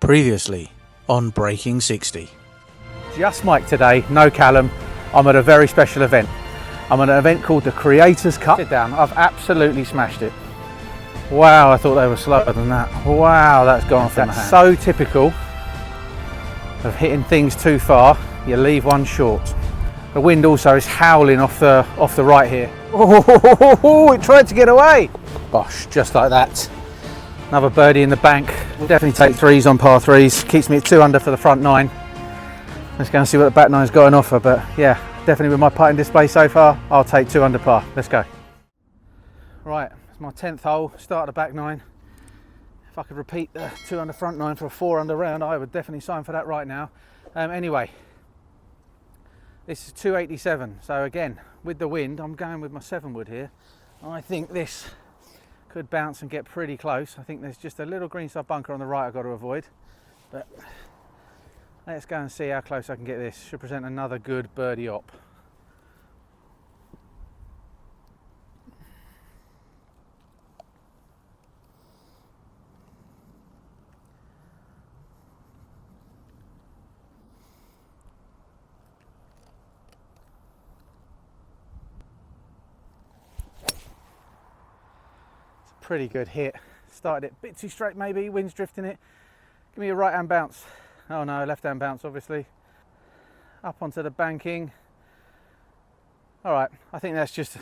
Previously on Breaking 60. Just Mike today, no Callum. I'm at a very special event. I'm at an event called the Creators Cup. Sit down, I've absolutely smashed it. Wow, I thought they were slower than that. Wow, that's gone off in the hand. So typical of hitting things too far, you leave one short. The wind also is howling off the right here. Oh, it tried to get away. Bosh, just like that. Another birdie in the bank. We'll definitely take threes on par threes. Keeps me at 2 under for the front 9. Let's go and see what the back 9's got on offer. But yeah, definitely with my putting display so far, I'll take 2 under par. Let's go. Right, it's my 10th hole. Start of the back 9. If I could repeat the 2 under front 9 for a 4 under round, I would definitely sign for that right now. Anyway, this is 287. So again, with the wind, I'm going with my 7 wood here. I think this could bounce and get pretty close. I think there's just a little greenside bunker on the right I've got to avoid. But let's go and see how close I can get this. Should present another good birdie op. Pretty good hit. Started it a bit too straight maybe, wind's drifting it. Give me a right hand bounce. Oh no, left hand bounce obviously. Up onto the banking. Alright, I think that's just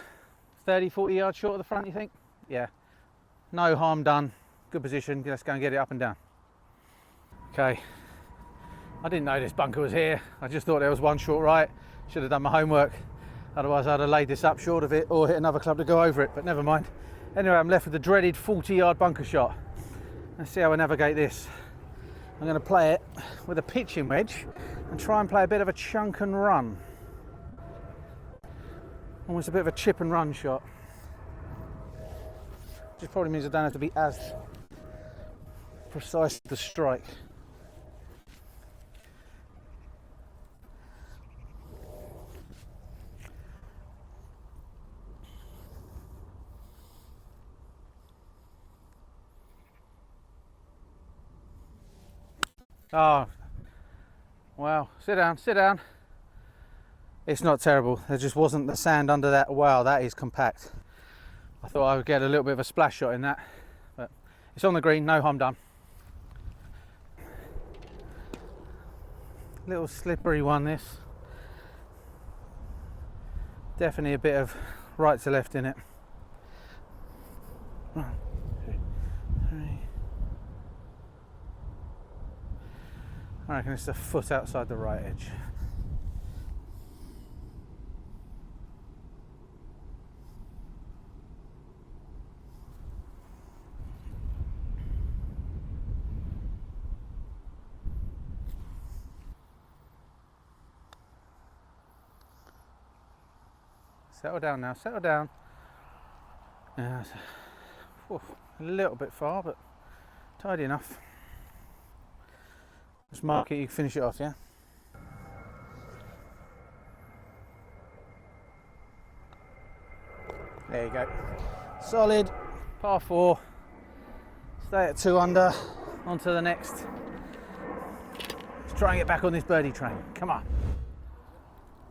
30-40 yards short of the front, you think? Yeah. No harm done. Good position. Let's go and get it up and down. Okay. I didn't know this bunker was here. I just thought there was one short right. Should have done my homework. Otherwise I'd have laid this up short of it or hit another club to go over it, but never mind. Anyway, I'm left with the dreaded 40-yard bunker shot. Let's see how I navigate this. I'm going to play it with a pitching wedge and try and play a bit of a chunk and run. Almost a bit of a chip and run shot. Which probably means I don't have to be as precise with the strike. Oh, wow, sit down, sit down. It's not terrible, there just wasn't the sand under that. Wow, that is compact. I thought I would get a little bit of a splash shot in that, but it's on the green, no harm done. Little slippery one this. Definitely a bit of right to left in it. 1, 2, 3. I reckon it's a foot outside the right edge. Settle down now, settle down. Yeah, a little bit far, but tidy enough. Just mark it, you can finish it off, yeah? There you go. Solid, par 4. Stay at 2 under, on to the next. Let's try and get back on this birdie train, come on.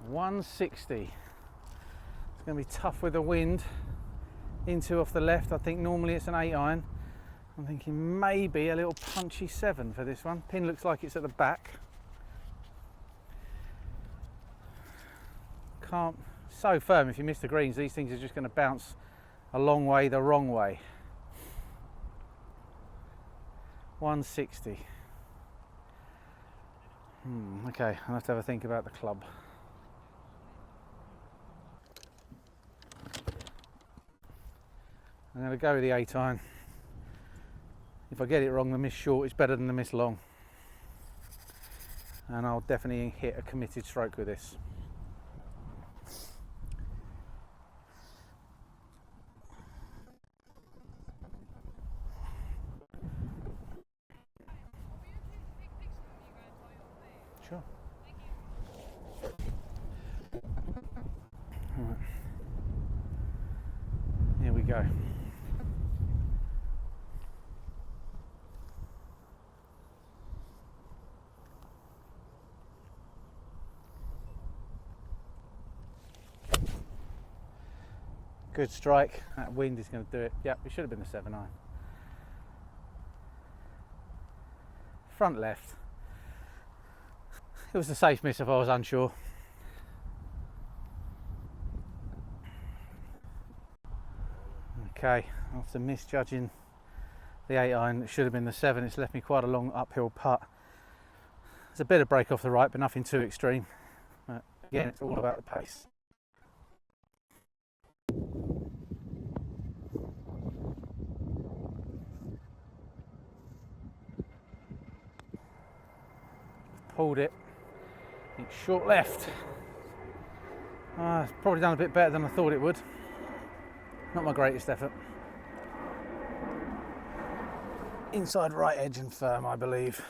160. It's going to be tough with the wind. Into off the left, I think normally it's an 8 iron. I'm thinking maybe a little punchy 7 for this one. Pin looks like it's at the back. Can't, so firm if you miss the greens, these things are just going to bounce a long way the wrong way. 160. Okay, I'll have to have a think about the club. I'm going to go with the 8 iron. If I get it wrong, the miss short is better than the miss long. And I'll definitely hit a committed stroke with this. Sure. All right. Here we go. Good strike. That wind is going to do it. Yep, it should have been the 7-iron. Front left. It was a safe miss if I was unsure. Okay, after misjudging the 8-iron, it should have been the 7. It's left me quite a long uphill putt. There's a bit of break off the right, but nothing too extreme. But again, it's all about the pace. Pulled it. It's short left. It's probably done a bit better than I thought it would. Not my greatest effort. Inside right edge and firm, I believe.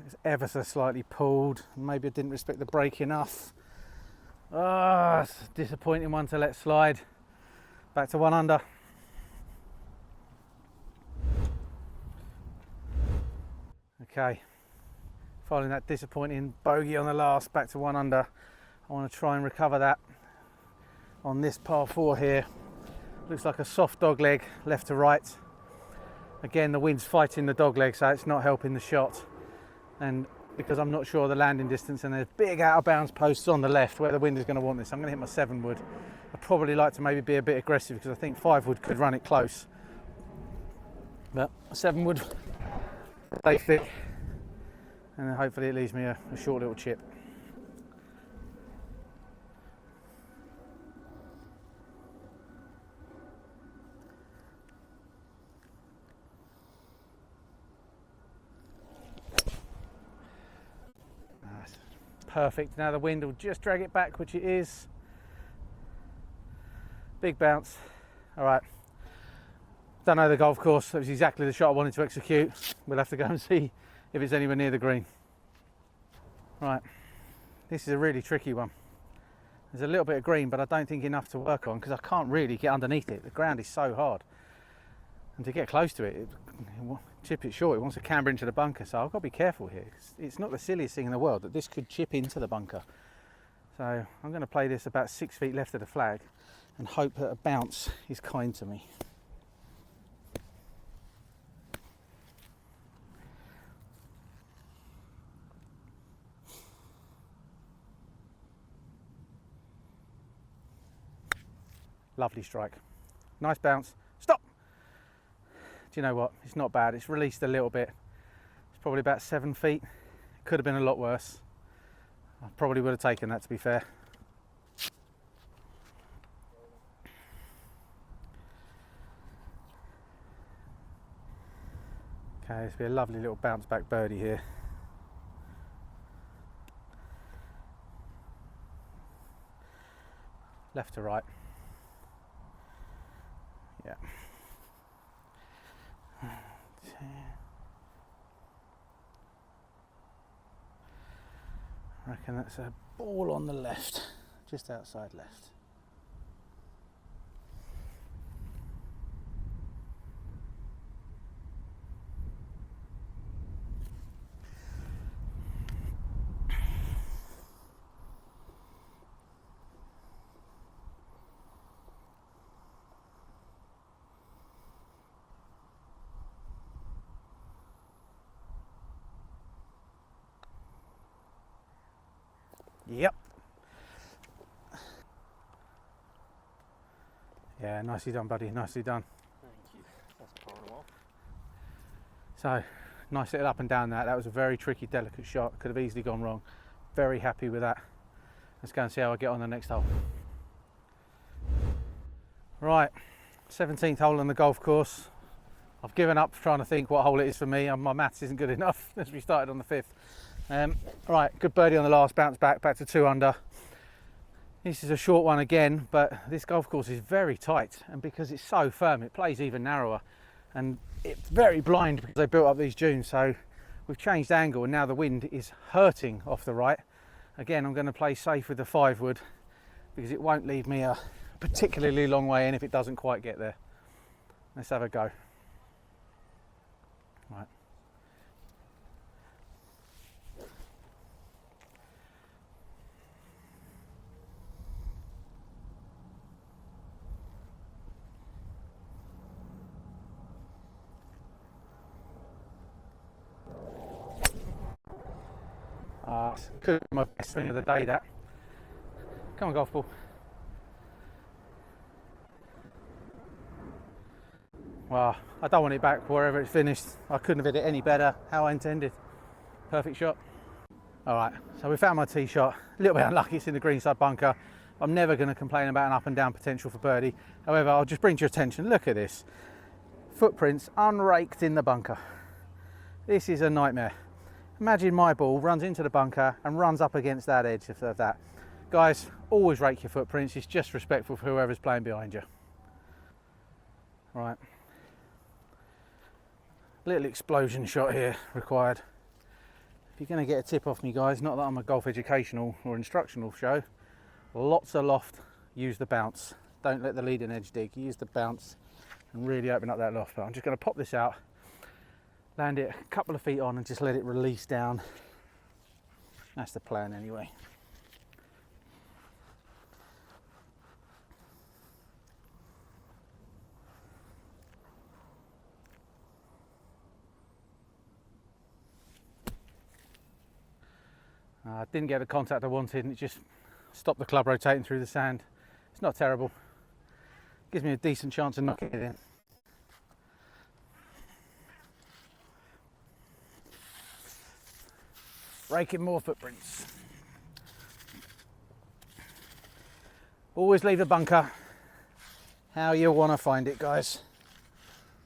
It's ever so slightly pulled. Maybe I didn't respect the break enough. It's a disappointing one to let slide. Back to 1 under. Okay, following that disappointing bogey on the last, back to 1 under. I want to try and recover that on this par 4 here. Looks like a soft dog leg, left to right. Again, the wind's fighting the dog leg, so it's not helping the shot. And because I'm not sure of the landing distance, and there's big out of bounds posts on the left where the wind is going to want this, I'm going to hit my 7 wood. I'd probably like to maybe be a bit aggressive because I think 5 wood could run it close. But 7 wood, stay thick, and then hopefully it leaves me a short little chip. Perfect. Now the wind will just drag it back, which it is. Big bounce. All right. Don't know the golf course. That was exactly the shot I wanted to execute. We'll have to go and see if it's anywhere near the green. Right. This is a really tricky one. There's a little bit of green, but I don't think enough to work on because I can't really get underneath it. The ground is so hard. And to get close to it, chip it short, it wants to camber into the bunker, so I've got to be careful here. It's not the silliest thing in the world that this could chip into the bunker. So I'm going to play this about 6 feet left of the flag and hope that a bounce is kind to me. Lovely strike. Nice bounce. Stop! Do you know what? It's not bad. It's released a little bit. It's probably about 7 feet. Could have been a lot worse. I probably would have taken that, to be fair. Okay, this will be a lovely little bounce back birdie here. Left to right. Yeah. I reckon that's a ball on the left, just outside left. Yep. Yeah, nicely done, buddy. Nicely done. Thank you. That's part of off. So, nice little up and down that. That was a very tricky, delicate shot. Could have easily gone wrong. Very happy with that. Let's go and see how I get on the next hole. Right, 17th hole on the golf course. I've given up trying to think what hole it is for me. My maths isn't good enough as we started on the 5th. Right, good birdie on the last, bounce back to 2 under. This is a short one again, but this golf course is very tight, and because it's so firm, it plays even narrower, and it's very blind because they built up these dunes. So we've changed angle, and now the wind is hurting off the right. Again, I'm going to play safe with the 5 wood because it won't leave me a particularly long way in if it doesn't quite get there. Let's have a go. Right. Could be my best swing of the day, that. Come on, golf ball. Well, I don't want it back wherever it's finished. I couldn't have hit it any better, how I intended. Perfect shot. All right, so we found my tee shot. A little bit unlucky, it's in the greenside bunker. I'm never going to complain about an up and down potential for birdie. However, I'll just bring to your attention, look at this. Footprints unraked in the bunker. This is a nightmare. Imagine my ball runs into the bunker and runs up against that edge of that. Guys, always rake your footprints. It's just respectful for whoever's playing behind you. Right. Little explosion shot here required. If you're going to get a tip off me, guys, not that I'm a golf educational or instructional show, lots of loft, use the bounce. Don't let the leading edge dig, use the bounce and really open up that loft. But I'm just going to pop this out, land it a couple of feet on and just let it release down. That's the plan anyway. Didn't get the contact I wanted and it just stopped the club rotating through the sand. It's not terrible. Gives me a decent chance of knocking it in. Raking more footprints. Always leave the bunker how you want to find it, guys.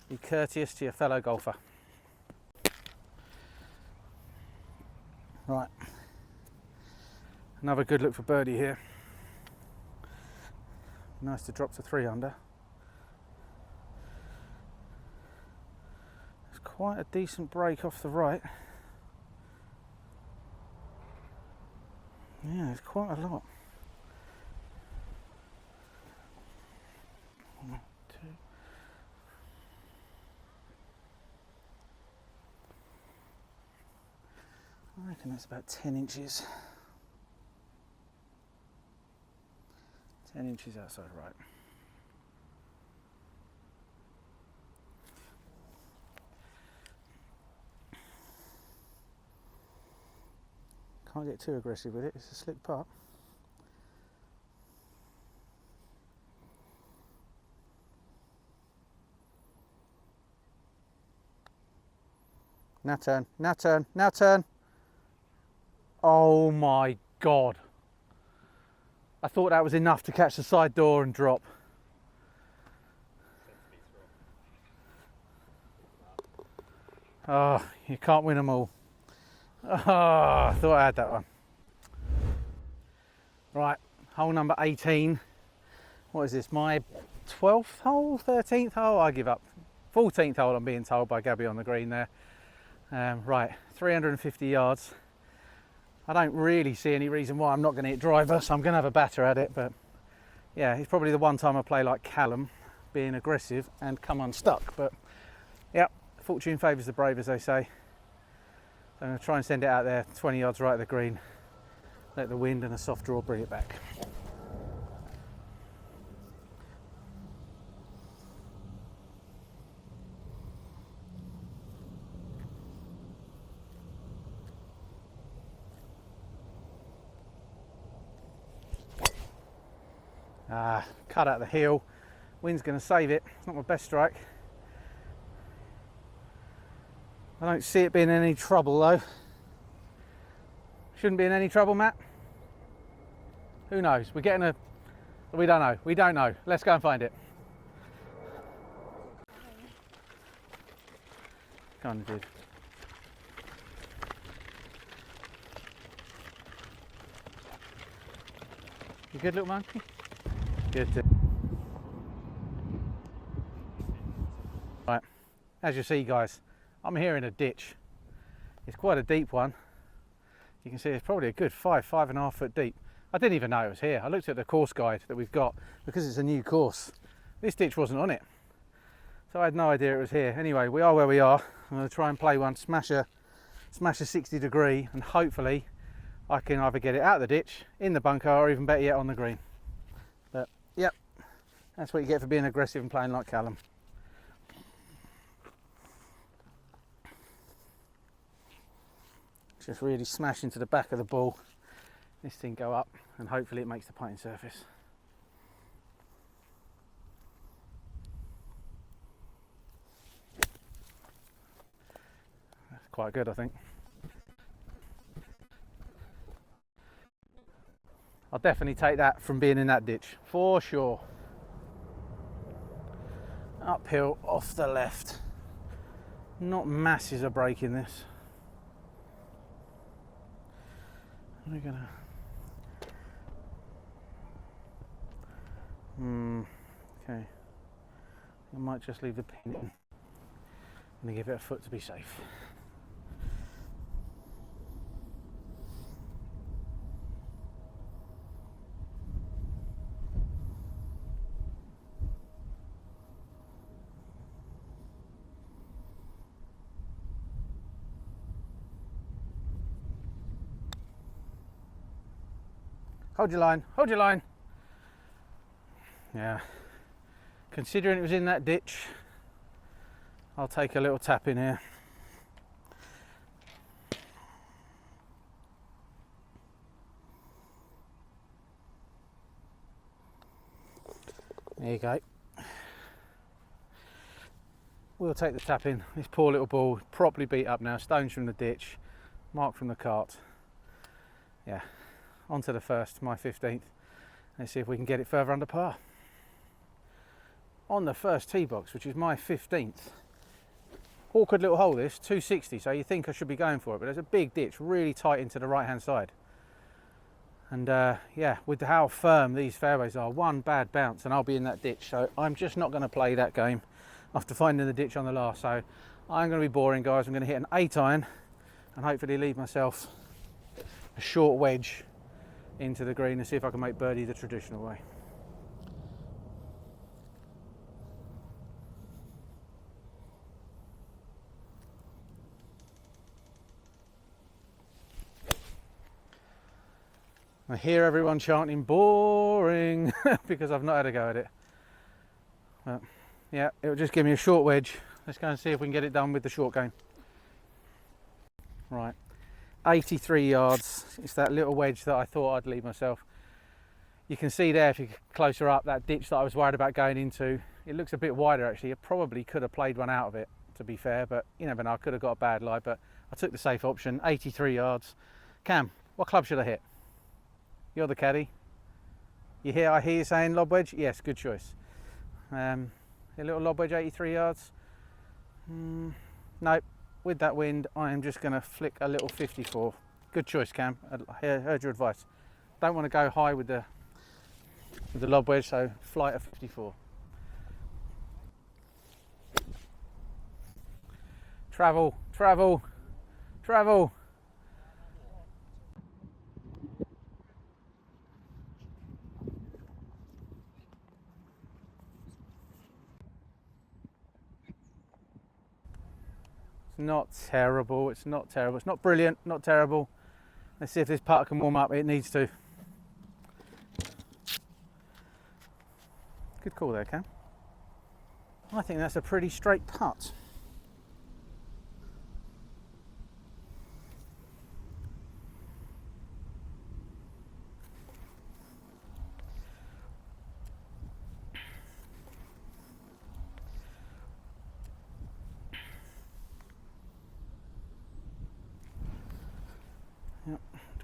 Be courteous to your fellow golfer. Right. Another good look for birdie here. Nice to drop to 3 under. It's quite a decent break off the right. Yeah, it's quite a lot. 1, 2. I reckon that's about 10 inches. 10 inches outside right. Can't get too aggressive with it, it's a slick putt. Now turn, now turn, now turn. Oh my God. I thought that was enough to catch the side door and drop. Oh, you can't win them all. Oh, I thought I had that one. Right, hole number 18. What is this, my 12th hole, 13th hole? I give up. 14th hole, I'm being told by Gabby on the green there. Right, 350 yards. I don't really see any reason why I'm not going to hit driver, so I'm going to have a batter at it. But yeah, it's probably the one time I play like Callum, being aggressive and come unstuck. But yeah, fortune favours the brave, as they say. So I'm going to try and send it out there 20 yards right of the green. Let the wind and a soft draw bring it back. Cut out the heel. Wind's going to save it. It's not my best strike. I don't see it being in any trouble though. Shouldn't be in any trouble, Matt. Who knows? We're getting a... We don't know. We don't know. Let's go and find it. Kind of did. You good, little monkey? Good. Right, as you see, guys, I'm here in a ditch. It's quite a deep one. You can see it's probably a good 5.5 foot deep. I didn't even know it was here. I looked at the course guide that we've got because it's a new course. This ditch wasn't on it, so I had no idea it was here. Anyway, we are where we are. I'm going to try and play one, smash a 60 degree, and hopefully I can either get it out of the ditch, in the bunker, or even better yet on the green. But yep, that's what you get for being aggressive and playing like Callum. Just really smash into the back of the ball. This thing go up, and hopefully it makes the putting surface. That's quite good, I think. I'll definitely take that from being in that ditch, for sure. Uphill off the left. Not masses of break in this. We're gonna. Okay. I might just leave the pin in. I'm gonna give it a foot to be safe. Hold your line, hold your line. Yeah, considering it was in that ditch, I'll take a little tap in here. There you go. We'll take the tap in. This poor little ball, properly beat up now, stones from the ditch, mark from the cart. Yeah. On to the first, my 15th. Let's see if we can get it further under par. On the first tee box, which is my 15th. Awkward little hole this, 260, so you think I should be going for it, but there's a big ditch really tight into the right hand side. And yeah, with how firm these fairways are, one bad bounce and I'll be in that ditch. So I'm just not going to play that game after finding the ditch on the last. So I'm going to be boring, guys. I'm going to hit an 8 iron and hopefully leave myself a short wedge into the green and see if I can make birdie the traditional way. I hear everyone chanting boring because I've not had a go at it. But yeah, it'll just give me a short wedge. Let's go and see if we can get it done with the short game. Right. 83 yards. It's that little wedge that I thought I'd leave myself. You can see there, if you get closer up, that ditch that I was worried about going into. It looks a bit wider actually. I probably could have played one out of it, to be fair, but you never know. I could have got a bad lie, but I took the safe option. 83 yards. Cam, what club should I hit? You're the caddy. I hear you saying lob wedge. Yes, good choice. A little lob wedge, 83 yards. Nope. With that wind, I am just going to flick a little 54. Good choice, Cam. I heard your advice. Don't want to go high with the lob wedge, so flight of 54. Travel, travel, travel. Not terrible, it's not terrible, it's not brilliant, not terrible. Let's see if this putt can warm up. It needs to. Good call there, Cam. I think that's a pretty straight putt.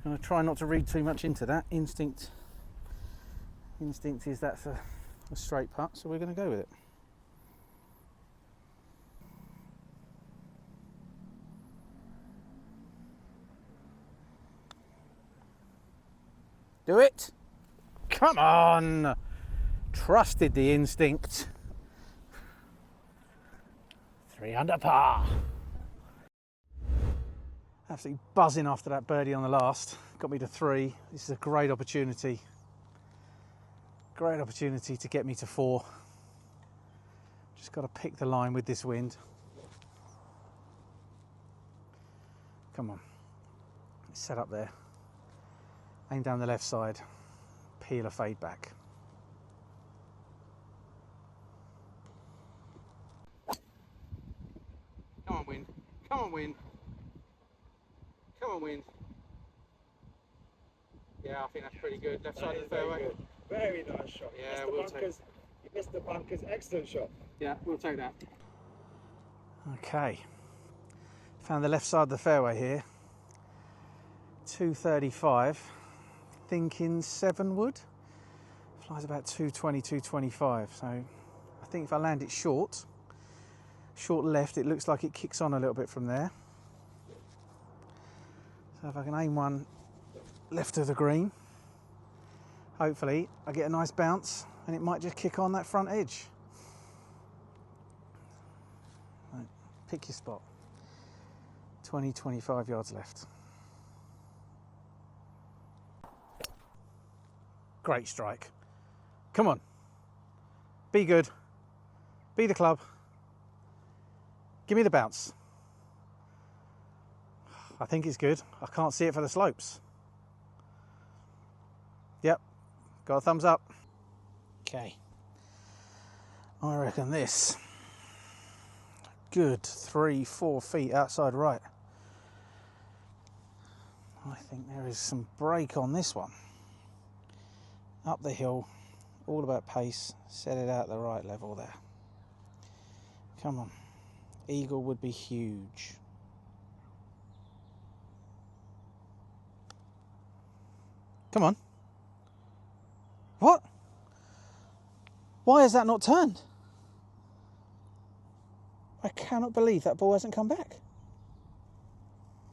I'm going to try not to read too much into that. Instinct is that's a straight putt, so we're going to go with it. Do it! Come on! Trusted the instinct. 3 under par. Absolutely buzzing after that birdie on the last. Got me to 3. This is a great opportunity. Great opportunity to get me to 4. Just got to pick the line with this wind. Come on. Set up there. Aim down the left side. Peel a fade back. Come on, wind. Come on, wind. Come on, wind. Yeah, I think that's pretty good. Left side of the fairway. Good. Very nice shot. Yeah, You missed the bunkers. Excellent shot. Yeah, we'll take that. Okay. Found the left side of the fairway here. 235. Thinking 7 wood. Flies about 220, 225. So I think if I land it short left, it looks like it kicks on a little bit from there. So if I can aim one left of the green, hopefully I get a nice bounce and it might just kick on that front edge. Right, pick your spot. 20, 25 yards left. Great strike. Come on. Be good. Be the club. Give me the bounce. I think it's good. I can't see it for the slopes. Yep, got a thumbs up. Okay. I reckon this. Good 3-4 feet outside right. I think there is some break on this one. Up the hill, all about pace. Set it out the right level there. Come on. Eagle would be huge. Come on. What? Why has that not turned? I cannot believe that ball hasn't come back.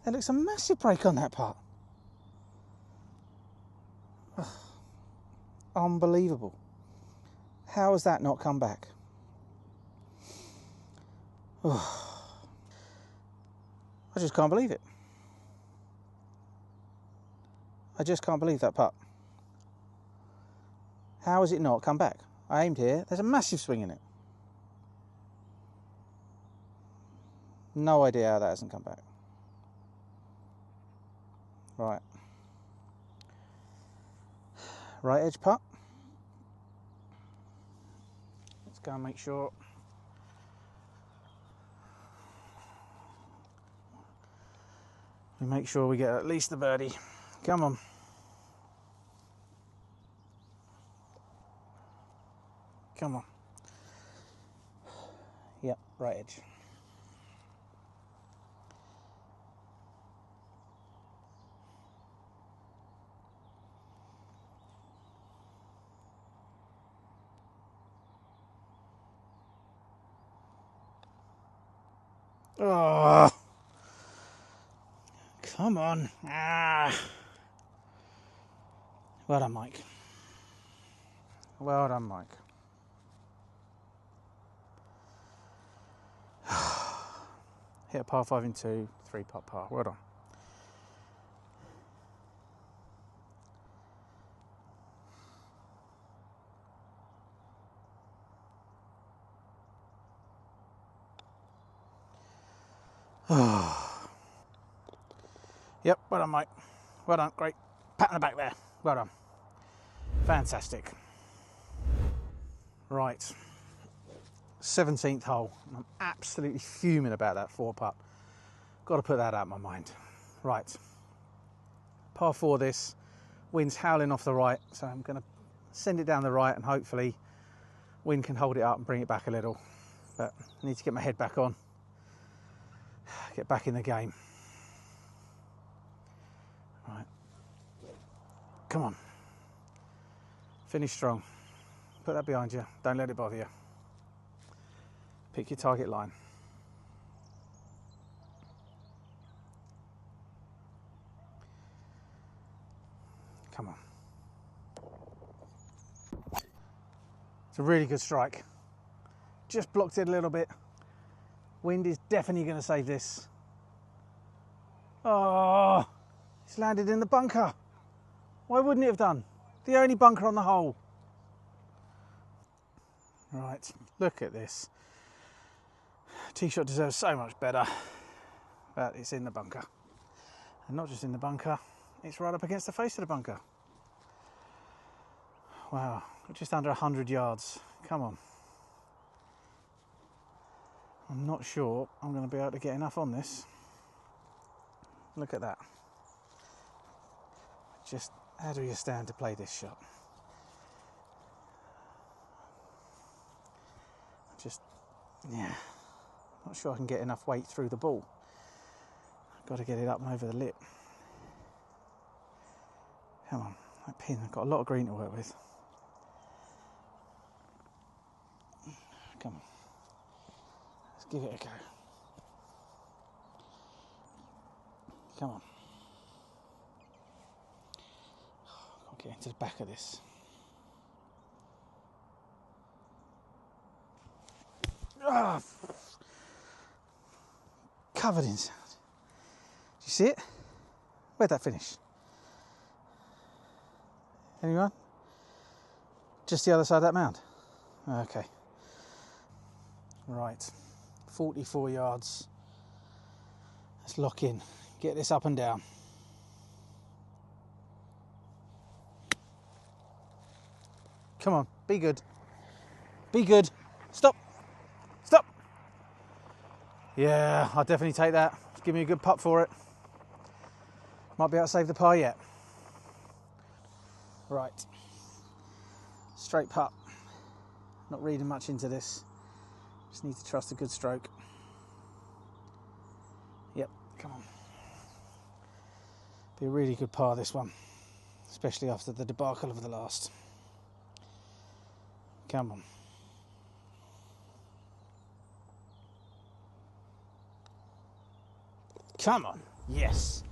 There looks a massive break on that part. Unbelievable. How has that not come back? I just can't believe it. I just can't believe that putt. How has it not come back? I aimed here. There's a massive swing in it. No idea how that hasn't come back. Right. Right edge putt. Let's go and make sure. We make sure we get at least the birdie. Come on. Come on. Yep, right edge. Oh, come on. Well done, Mike. Well done, Mike. Hit a par 5 in 2, 3 putt par. Well done. Yep, well done, Mike. Well done, great. Pat on the back there. Well done. Fantastic. Right. 17th hole. I'm absolutely fuming about that 4 putt. Got to put that out of my mind. Right. Par 4 this. Wind's howling off the right, so I'm going to send it down the right and hopefully wind can hold it up and bring it back a little. But I need to get my head back on. Get back in the game. Right. Come on. Finish strong. Put that behind you. Don't let it bother you. Pick your target line. Come on. It's a really good strike. Just blocked it a little bit. Wind is definitely going to save this. Oh, it's landed in the bunker. Why wouldn't it have done? The only bunker on the hole. Right, look at this. Tee shot deserves so much better, but it's in the bunker. And not just in the bunker, it's right up against the face of the bunker. Wow, just under 100 yards. Come on. I'm not sure I'm going to be able to get enough on this. Look at that. Just how do you stand to play this shot? Just, yeah, not sure I can get enough weight through the ball. I've got to get it up and over the lip. Come on, that pin, I've got a lot of green to work with. Come on, let's give it a go. Come on. I'll get into the back of this. Oh, covered in sand. Do you see it? Where'd that finish? Anyone? Just the other side of that mound? Okay. Right. 44 yards. Let's lock in. Get this up and down. Come on, be good. Be good. Stop. Stop. Yeah, I'll definitely take that. Just give me a good putt for it. Might be able to save the par yet. Right. Straight putt. Not reading much into this. Just need to trust a good stroke. Yep, come on. Be a really good par this one, especially after the debacle of the last. Come on. Come on. Yes.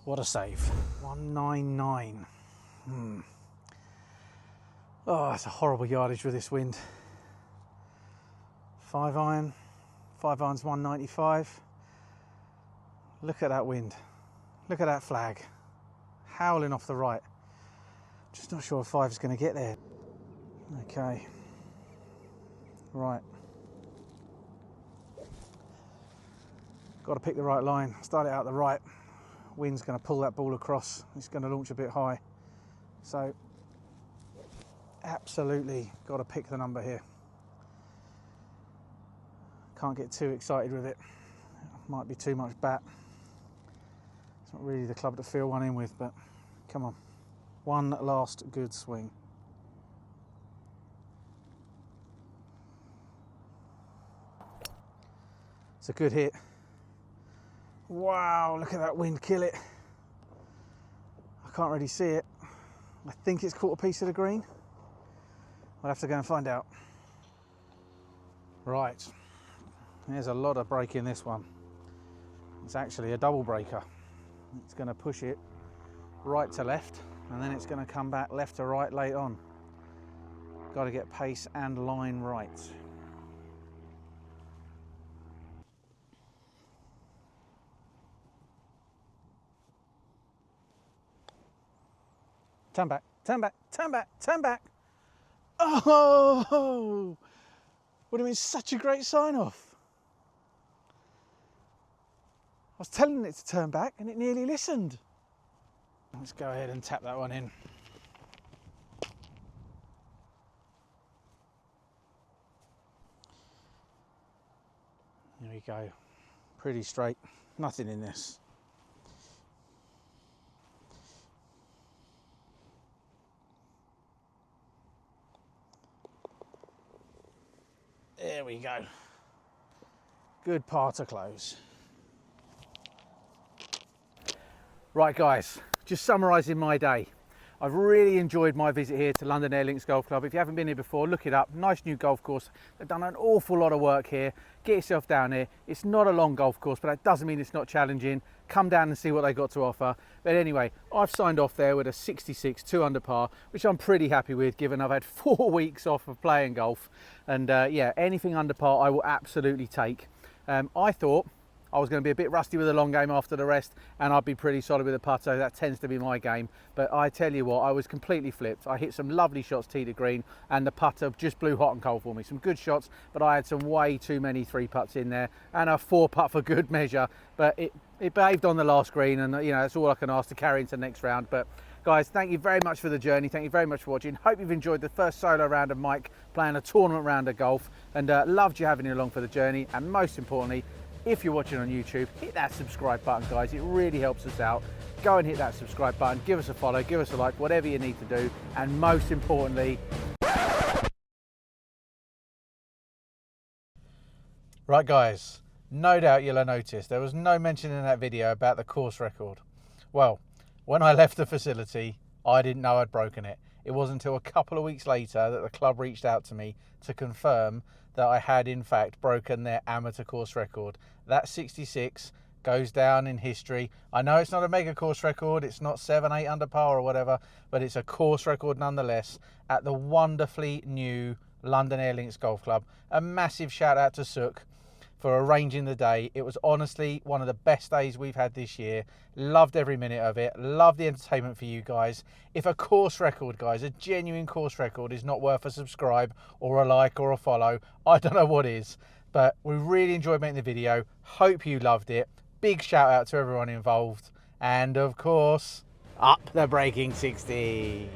What a save. 199. Oh, it's a horrible yardage with this wind. 5 iron. 5 iron's 195. Look at that wind. Look at that flag. Howling off the right. Just not sure if 5 is going to get there. Okay. Right. Got to pick the right line. Start it out the right. Wind's going to pull that ball across. It's going to launch a bit high. So, absolutely got to pick the number here. Can't get too excited with it. Might be too much bat. It's not really the club to fill one in with, but come on. One last good swing. It's a good hit. Wow, look at that wind kill it. I can't really see it. I think it's caught a piece of the green. I'll have to go and find out. Right, there's a lot of break in this one. It's actually a double breaker. It's going to push it right to left, and then it's going to come back left to right late on. Got to get pace and line right. Turn back, turn back, turn back, turn back. Oh, would have been such a great sign off. I was telling it to turn back and it nearly listened. Let's go ahead and tap that one in. There we go. Pretty straight, nothing in this. There we go. Good par to close. Right guys, just summarising my day. I've really enjoyed my visit here to London Airlinks Golf Club. If you haven't been here before, look it up. Nice new golf course. They've done an awful lot of work here. Get yourself down here. It's not a long golf course, but that doesn't mean it's not challenging. Come down and see what they got to offer. But anyway, I've signed off there with a 66, 2 under par, which I'm pretty happy with, given I've had 4 weeks off of playing golf. And yeah, anything under par I will absolutely take. I thought I was going to be a bit rusty with the long game after the rest, and I'd be pretty solid with the putter. That tends to be my game. But I tell you what, I was completely flipped. I hit some lovely shots tee to green, and the putter just blew hot and cold for me. Some good shots, but I had some way too many 3-putts in there, and a 4-putt for good measure. But it behaved on the last green, and you know, that's all I can ask to carry into the next round. But guys, thank you very much for the journey. Thank you very much for watching. Hope you've enjoyed the first solo round of Mike playing a tournament round of golf, and loved you having you along for the journey. And most importantly, if you're watching on YouTube, hit that subscribe button, guys. It really helps us out. Go and hit that subscribe button, give us a follow, give us a like, whatever you need to do. And most importantly, right guys, no doubt you'll have noticed there was no mention in that video about the course record. Well, when I left the facility, I didn't know I'd broken it. It wasn't until a couple of weeks later that the club reached out to me to confirm that I had in fact broken their amateur course record. That 66 goes down in history. I know it's not a mega course record, it's not 7-8 under par or whatever, but it's a course record nonetheless at the wonderfully new London Airlinks Golf Club. A massive shout out to Sook for arranging the day. It was honestly one of the best days we've had this year. Loved every minute of it. Loved the entertainment for you guys. If a course record, guys, a genuine course record is not worth a subscribe or a like or a follow, I don't know what is. But we really enjoyed making the video. Hope you loved it. Big shout out to everyone involved. And of course, up the breaking 60.